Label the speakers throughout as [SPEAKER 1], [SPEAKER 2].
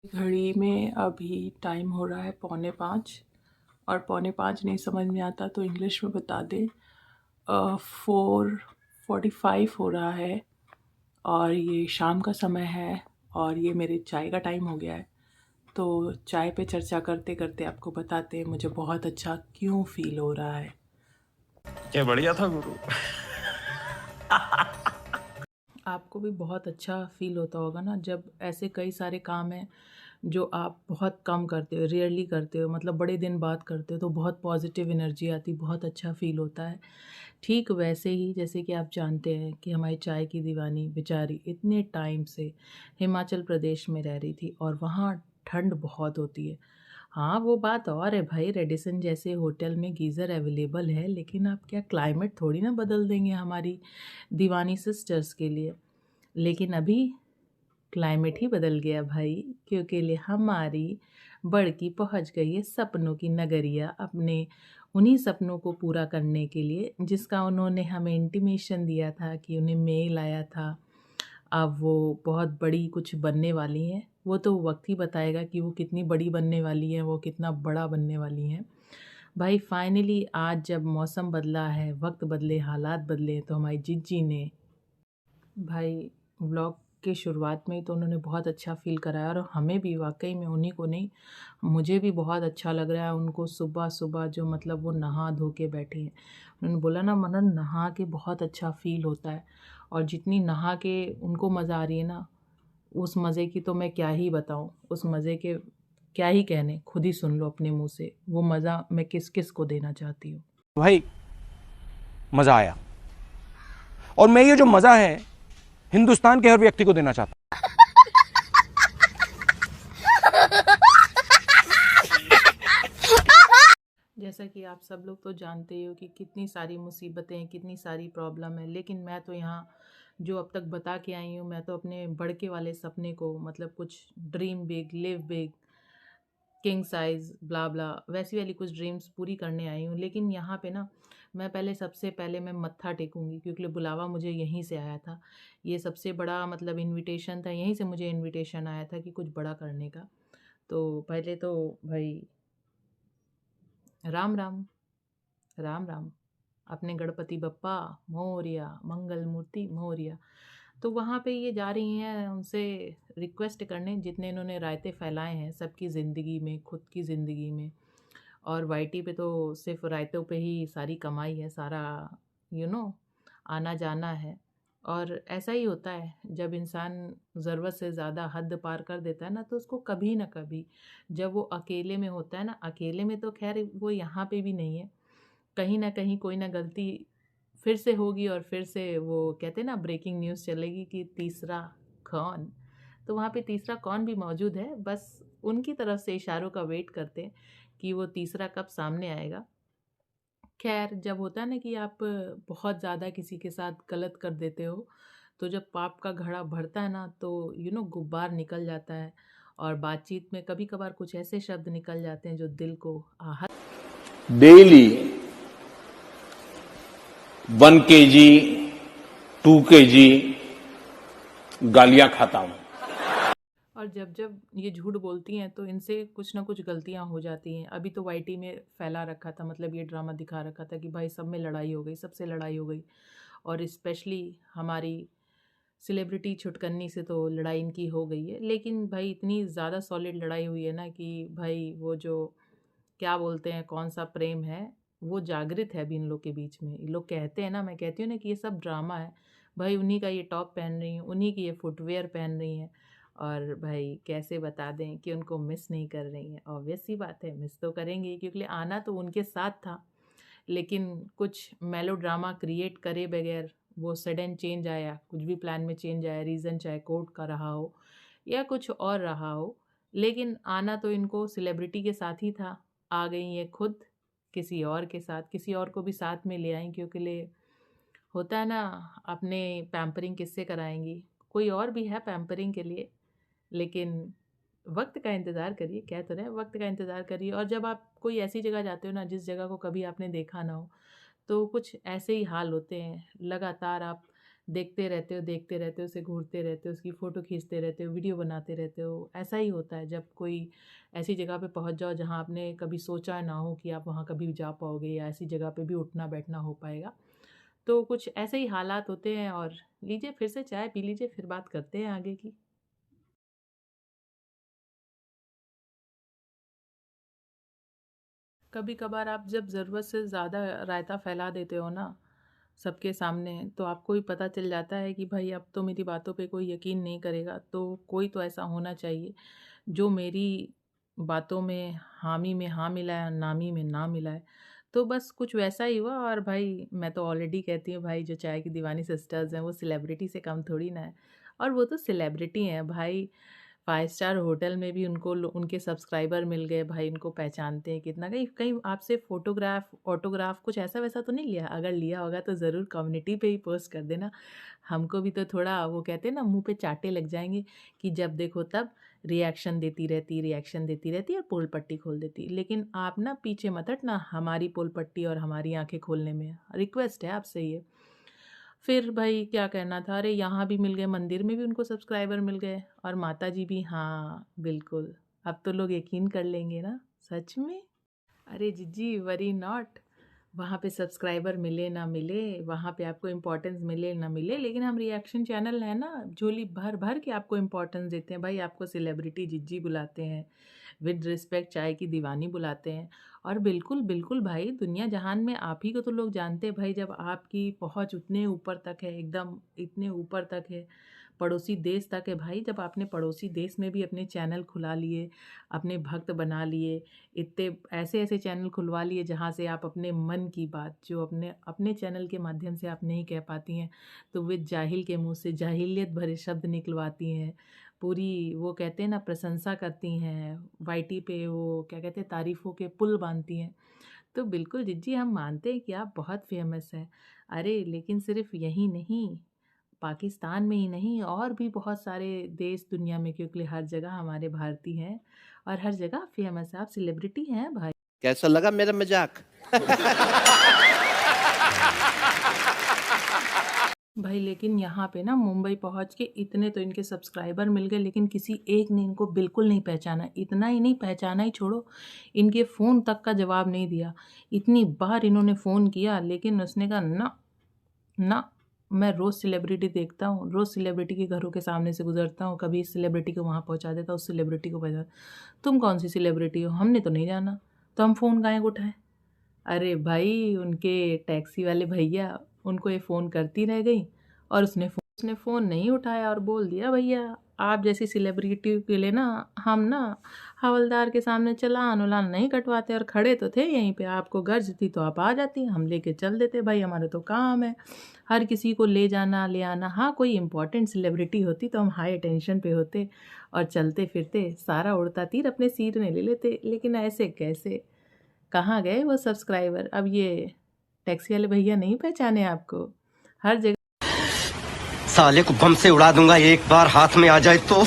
[SPEAKER 1] घड़ी में अभी टाइम हो रहा है 4:45 और 4:45 नहीं समझ में आता तो इंग्लिश में बता दें। 4:45 हो रहा है और ये शाम का समय है और ये मेरे चाय का टाइम हो गया है। तो चाय पे चर्चा करते करते आपको बताते हैं मुझे बहुत अच्छा क्यों फील हो रहा है।
[SPEAKER 2] क्या बढ़िया था गुरु।
[SPEAKER 1] आपको भी बहुत अच्छा फील होता होगा ना, जब ऐसे कई सारे काम हैं जो आप बहुत कम करते हो, रेयरली करते हो, मतलब बड़े दिन बाद करते हो, तो बहुत पॉजिटिव एनर्जी आती, बहुत अच्छा फील होता है। ठीक वैसे ही जैसे कि आप जानते हैं कि हमारी चाय की दीवानी बेचारी इतने टाइम से हिमाचल प्रदेश में रह रही थी और वहाँ ठंड बहुत होती है। हाँ, वो बात और है भाई, रेडिसन जैसे होटल में गीज़र अवेलेबल है, लेकिन आप क्या क्लाइमेट थोड़ी ना बदल देंगे हमारी दीवानी सिस्टर्स के लिए। लेकिन अभी क्लाइमेट ही बदल गया भाई, क्योंकि हमारी बड़की पहुंच गई है सपनों की नगरिया, अपने उन्हीं सपनों को पूरा करने के लिए जिसका उन्होंने हमें इंटीमेशन दिया था, कि उन्हें मेल आया था। अब वो बहुत बड़ी कुछ बनने वाली हैं। वो तो वक्त ही बताएगा कि वो कितनी बड़ी बनने वाली हैं, वो कितना बड़ा बनने वाली हैं। भाई फाइनली आज जब मौसम बदला है, वक्त बदले, हालात बदले, तो हमारी जिज्जी ने भाई व्लॉग के शुरुआत में ही तो उन्होंने बहुत अच्छा फ़ील कराया और हमें भी, वाकई में उन्हीं को नहीं, मुझे भी बहुत अच्छा लग रहा है उनको सुबह सुबह जो मतलब वो नहा धो के बैठे हैं। उन्होंने बोला ना, मनन नहा के बहुत अच्छा फ़ील होता है, और जितनी नहा के उनको मज़ा आ रही है ना, उस मज़े की तो मैं क्या ही बताऊँ, उस मज़े के क्या ही कहने, खुद ही सुन लो अपने मुँह से वो मज़ा मैं किस किस को देना चाहती हूँ।
[SPEAKER 3] भाई मजा आया, और मैं ये जो मजा है हिंदुस्तान के हर व्यक्ति को देना चाहता हूं।
[SPEAKER 1] जैसा कि आप सब लोग तो जानते ही हो कि कितनी सारी मुसीबतें, कितनी सारी प्रॉब्लम है, लेकिन मैं तो यहाँ जो अब तक बता के आई हूँ, मैं तो अपने बड़के वाले सपने को, मतलब कुछ dream big, live big, king size, blah blah, वैसी वाली कुछ ड्रीम्स पूरी करने आई हूँ। लेकिन यहाँ पे ना, मैं पहले, सबसे पहले मैं मत्था टेकूंगी, क्योंकि बुलावा मुझे यहीं से आया था। ये सबसे बड़ा मतलब इनविटेशन था, यहीं से मुझे इनविटेशन आया था कि कुछ बड़ा करने का। तो पहले तो भाई राम राम, राम राम, अपने गणपति बप्पा मोरिया, मंगल मूर्ति मोरिया। तो वहाँ पे ये जा रही हैं उनसे रिक्वेस्ट करने, जितने इन्होंने रायते फैलाए हैं सबकी ज़िंदगी में, खुद की ज़िंदगी में। और वाईटी पे तो सिर्फ रायतों पे ही सारी कमाई है, सारा आना जाना है। और ऐसा ही होता है, जब इंसान ज़रूरत से ज़्यादा हद पार कर देता है ना, तो उसको कभी ना कभी, जब वो अकेले में होता है ना, अकेले में तो खैर वो यहाँ पे भी नहीं है, कहीं ना कहीं कोई ना गलती फिर से होगी, और फिर से वो कहते हैं ना, ब्रेकिंग न्यूज़ चलेगी कि तीसरा कौन। तो वहाँ पे तीसरा कौन भी मौजूद है, बस उनकी तरफ से इशारों का वेट करते हैं कि वो तीसरा कब सामने आएगा। खैर, जब होता है ना कि आप बहुत ज़्यादा किसी के साथ गलत कर देते हो, तो जब पाप का घड़ा भरता है ना, तो गुब्बार निकल जाता है, और बातचीत में कभी कभार कुछ ऐसे शब्द निकल जाते हैं जो दिल को आहत।
[SPEAKER 4] डेली 1 kg 2 kg गालियां खाता हूं।
[SPEAKER 1] और जब जब ये झूठ बोलती हैं तो इनसे कुछ ना कुछ गलतियां हो जाती हैं। अभी तो वाईटी में फैला रखा था, मतलब ये ड्रामा दिखा रखा था कि भाई सब में लड़ाई हो गई, सबसे लड़ाई हो गई, और स्पेशली हमारी सेलिब्रिटी छुटकन्नी से तो लड़ाई इनकी हो गई है। लेकिन भाई इतनी ज़्यादा सॉलिड लड़ाई हुई है ना, कि भाई वो जो क्या बोलते हैं, कौन सा प्रेम है, वो जागृत है अभी इन लोग के बीच में। ये लोग कहते हैं ना, मैं कहती हूँ ना कि ये सब ड्रामा है। भाई उन्हीं का ये टॉप पहन रही हैं, उन्हीं की ये फुटवेयर पहन रही हैं, और भाई कैसे बता दें कि उनको मिस नहीं कर रही हैं। ऑब्वियस सी बात है, मिस तो करेंगे, क्योंकि आना तो उनके साथ था, लेकिन कुछ मेलो ड्रामा क्रिएट करे बगैर वो सडन चेंज आया, कुछ भी प्लान में चेंज आया, रीज़न चाहे कोर्ट का रहा हो या कुछ और रहा हो, लेकिन आना तो इनको सेलिब्रिटी के साथ ही था। आ गई ये खुद किसी और के साथ, किसी और को भी साथ में ले आई, क्योंकि होता है ना, अपने पैम्परिंग किससे कराएंगी, कोई और भी है पैम्परिंग के लिए। लेकिन वक्त का इंतज़ार करिए, कह तो रहे हैं, वक्त का इंतज़ार करिए। और जब आप कोई ऐसी जगह जाते हो ना, जिस जगह को कभी आपने देखा ना हो, तो कुछ ऐसे ही हाल होते हैं। लगातार आप देखते रहते हो, उसे घूरते रहते हो, उसकी फ़ोटो खींचते रहते हो, वीडियो बनाते रहते हो। ऐसा ही होता है जब कोई ऐसी जगह पे पहुंच जाओ जहां आपने कभी सोचा ना हो कि आप वहां कभी जा पाओगे या ऐसी जगह पे भी उठना बैठना हो पाएगा। तो कुछ ऐसे ही हालात होते हैं। और लीजिए फिर से चाय पी लीजिए, फिर बात करते हैं आगे की। कभी कभार आप जब ज़रूरत से ज़्यादा रायता फैला देते हो ना सबके सामने, तो आपको भी पता चल जाता है कि भाई अब तो मेरी बातों पे कोई यकीन नहीं करेगा, तो कोई तो ऐसा होना चाहिए जो मेरी बातों में हामी में हाँ मिलाए और नामी में ना मिलाए। तो बस कुछ वैसा ही हुआ। और भाई मैं तो ऑलरेडी कहती हूँ भाई, जो चाय की दीवानी सिस्टर्स हैं वो सेलिब्रिटी से कम थोड़ी ना है। और वो तो सेलिब्रिटी हैं भाई। 5 स्टार होटल में भी उनके सब्सक्राइबर मिल गए भाई, उनको पहचानते हैं कितना। कहीं कहीं आपसे फ़ोटोग्राफ ऑटोग्राफ कुछ ऐसा वैसा तो नहीं लिया? अगर लिया होगा तो ज़रूर कम्युनिटी पे ही पोस्ट कर देना। हमको भी तो थोड़ा वो कहते हैं ना, मुंह पे चाटे लग जाएंगे कि जब देखो तब रिएक्शन देती रहती और पोल पट्टी खोल देती। लेकिन आप ना पीछे मत हटना हमारी पोल पट्टी और हमारी आंखें खोलने में, रिक्वेस्ट है आपसे ये। फिर भाई क्या कहना था, अरे यहाँ भी मिल गए, मंदिर में भी उनको सब्सक्राइबर मिल गए और माता जी भी। हाँ बिल्कुल, अब तो लोग यकीन कर लेंगे ना, सच में। अरे जिज्जी वरी नॉट, वहाँ पे सब्सक्राइबर मिले ना मिले, वहाँ पे आपको इम्पोर्टेंस मिले ना मिले, लेकिन हम रिएक्शन चैनल है ना, झोली भर भर के आपको इम्पोर्टेंस देते हैं भाई। आपको सेलिब्रिटी जिज्जी बुलाते हैं, विद रिस्पेक्ट चाय की दीवानी बुलाते हैं। और बिल्कुल बिल्कुल भाई, दुनिया जहान में आप ही को तो लोग जानते हैं भाई, जब आपकी पहुंच उतने ऊपर तक है, एकदम इतने ऊपर तक है, पड़ोसी देश तक है भाई। जब आपने पड़ोसी देश में भी अपने चैनल खुला लिए, अपने भक्त बना लिए, इतने ऐसे ऐसे चैनल खुलवा लिए जहाँ से आप अपने मन की बात, जो अपने अपने चैनल के माध्यम से आप नहीं कह पाती हैं, तो वे जाहिल के मुंह से जाहिलियत भरे शब्द निकलवाती हैं। पूरी वो कहते हैं ना, प्रशंसा करती हैं, वाईटी पे वो क्या कहते हैं, तारीफ़ों के पुल बांधती हैं। तो बिल्कुल जिज्जी, हम मानते हैं कि आप बहुत फेमस हैं। अरे लेकिन सिर्फ यही नहीं, पाकिस्तान में ही नहीं, और भी बहुत सारे देश दुनिया में, क्योंकि हर जगह हमारे भारतीय हैं और हर जगह फेमस है। आप सेलिब्रिटी हैं भाई।
[SPEAKER 5] कैसा लगा मेरा मजाक?
[SPEAKER 1] भाई लेकिन यहाँ पे ना मुंबई पहुँच के इतने तो इनके सब्सक्राइबर मिल गए, लेकिन किसी एक ने इनको बिल्कुल नहीं पहचाना। इतना ही नहीं पहचाना ही छोड़ो, इनके फ़ोन तक का जवाब नहीं दिया। इतनी बार इन्होंने फ़ोन किया, लेकिन उसने कहा ना ना। मैं रोज़ सेलिब्रिटी देखता हूँ, रोज़ सेलिब्रिटी के घरों के सामने से गुजरता हूँ, कभी इस सेलिब्रिटी को वहाँ पहुँचा देता हूँ, उस सेलिब्रिटी को पहुँचा। तुम कौन सी सेलिब्रिटी हो? हमने तो नहीं जाना, तो हम फ़ोन काहे को उठाएं? अरे भाई, उनके टैक्सी वाले भैया उनको ये फ़ोन करती रह गई और उसने फ़ोन नहीं उठाया और बोल दिया, भैया आप जैसी सेलिब्रिटी के लिए ना हम ना हवलदार के सामने चालान उलान नहीं कटवाते, और खड़े तो थे यहीं पे, आपको गर्ज थी तो आप आ जाती, हम लेके चल देते भाई, हमारा तो काम है हर किसी को ले जाना ले आना। हाँ, कोई इंपॉर्टेंट सेलिब्रिटी होती तो हम हाई टेंशन पे होते और चलते फिरते सारा उड़ता तीर अपने सिर में ले लेते, लेकिन ऐसे कैसे? कहाँ गए वो सब्सक्राइबर? अब ये टैक्सी वाले भैया नहीं पहचाने आपको? हर जगह
[SPEAKER 6] साले को बम से उड़ा दूंगा एक बार हाथ में आ जाए तो।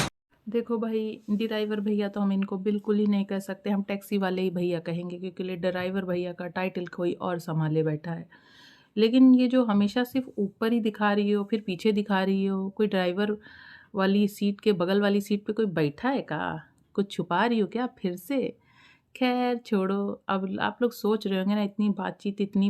[SPEAKER 1] देखो भाई, ड्राइवर भैया तो हम इनको बिल्कुल ही नहीं कह सकते, हम टैक्सी वाले ही भैया कहेंगे, क्योंकि ड्राइवर भैया का टाइटल कोई और संभाले बैठा है। लेकिन ये जो हमेशा सिर्फ ऊपर ही दिखा रही हो फिर पीछे दिखा रही हो, कोई ड्राइवर वाली सीट के बगल वाली सीट पे कोई बैठा है का? कुछ छुपा रही हो क्या फिर से? खैर छोड़ो। अब आप लोग सोच रहे होंगे ना, इतनी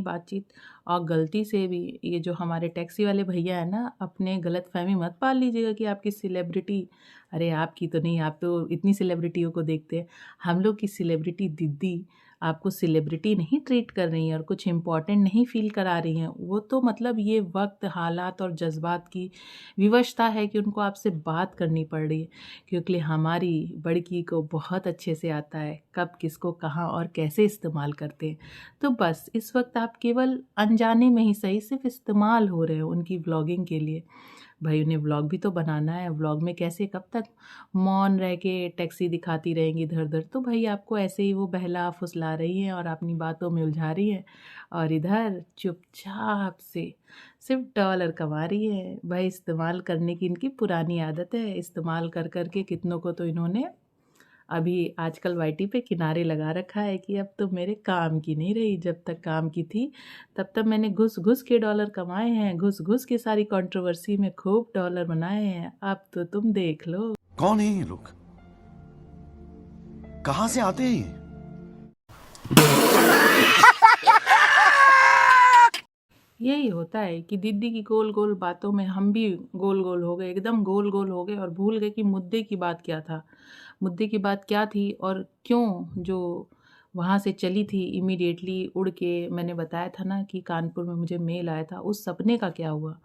[SPEAKER 1] बातचीत, और गलती से भी ये जो हमारे टैक्सी वाले भैया है ना, अपने गलतफहमी मत पाल लीजिएगा कि आपकी सेलिब्रिटी। अरे आपकी तो नहीं, आप तो इतनी सेलिब्रिटियों को देखते हैं। हम लोग की सेलिब्रिटी दीदी आपको सेलिब्रिटी नहीं ट्रीट कर रही हैं और कुछ इम्पोर्टेंट नहीं फील करा रही हैं। वो तो मतलब ये वक्त, हालात और जज्बात की विवशता है कि उनको आपसे बात करनी पड़ रही है, क्योंकि हमारी बड़की को बहुत अच्छे से आता है कब किसको कहाँ और कैसे इस्तेमाल करते हैं। तो बस इस वक्त आप केवल अनजाने में ही सही, सिर्फ इस्तेमाल हो रहे हो उनकी व्लॉगिंग के लिए। भाई उन्हें व्लॉग भी तो बनाना है, व्लॉग में कैसे कब तक मौन रह के टैक्सी दिखाती रहेंगी इधर उधर? तो भाई आपको ऐसे ही वो बहला फुसला रही हैं और अपनी बातों में उलझा रही हैं, और इधर चुपचाप से सिर्फ डॉलर कमा रही है। भाई इस्तेमाल करने की इनकी पुरानी आदत है, इस्तेमाल कर कर के कितनों को तो इन्होंने अभी आजकल वाईटी पे किनारे लगा रखा है कि अब तो मेरे काम की नहीं रही, जब तक काम की थी तब तक मैंने घुस घुस के डॉलर कमाए हैं, घुस घुस के सारी कंट्रोवर्सी में खूब डॉलर बनाए हैं, अब तो तुम देख लो।
[SPEAKER 7] कौन है ये लोग? कहां से आते हैं ये?
[SPEAKER 1] यही होता है कि दीदी की गोल गोल बातों में हम भी गोल गोल हो गए, एकदम गोल गोल हो गए और भूल गए कि मुद्दे की बात क्या था, मुद्दे की बात क्या थी और क्यों जो वहाँ से चली थी इमीडिएटली उड़ के। मैंने बताया था ना कि कानपुर में मुझे मेल आया था, उस सपने का क्या हुआ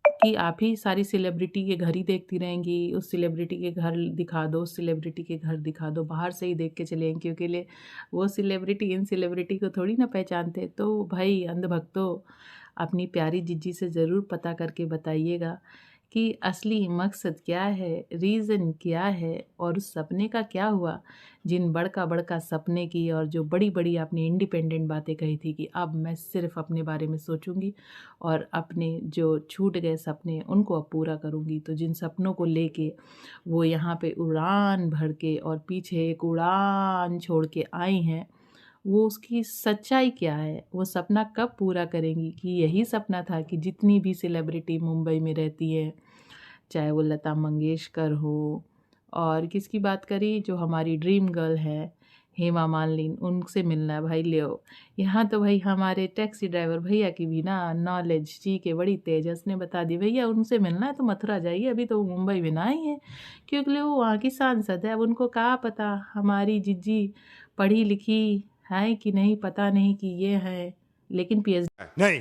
[SPEAKER 1] कि आप ही सारी सेलिब्रिटी के घर ही देखती रहेंगी, उस सेलिब्रिटी के घर दिखा दो, उस सेलिब्रिटी के घर दिखा दो, बाहर से ही देख के चलेंगे क्योंकि वो सेलिब्रिटी इन सेलिब्रिटी को थोड़ी ना पहचानते। तो भाई अंधभक्तों, अपनी प्यारी जिज्जी से ज़रूर पता करके बताइएगा कि असली मकसद क्या है, रीज़न क्या है और उस सपने का क्या हुआ। जिन बड़का बड़का सपने की और जो बड़ी बड़ी आपने इंडिपेंडेंट बातें कही थी कि अब मैं सिर्फ अपने बारे में सोचूंगी और अपने जो छूट गए सपने उनको अब पूरा करूंगी, तो जिन सपनों को लेके वो यहाँ पे उड़ान भर के और पीछे एक उड़ान छोड़ के आई हैं, वो उसकी सच्चाई क्या है, वो सपना कब पूरा करेंगी। कि यही सपना था कि जितनी भी सेलिब्रिटी मुंबई में रहती है, चाहे वो लता मंगेशकर हो और किसकी बात करी जो हमारी ड्रीम गर्ल है हेमा मालिनी, उनसे मिलना है भाई। ले यहाँ तो भाई हमारे टैक्सी ड्राइवर भैया की भी ना नॉलेज जी के बड़ी तेज है, उसने बता दी भैया उनसे मिलना है तो मथुरा जाइए, अभी तो वो मुंबई में ना ही है क्योंकि वो वहाँ की सांसद है। अब उनको कहाँ पता हमारी जिज्जी पढ़ी लिखी है कि नहीं, पता नहीं कि ये है, लेकिन PhD
[SPEAKER 7] नहीं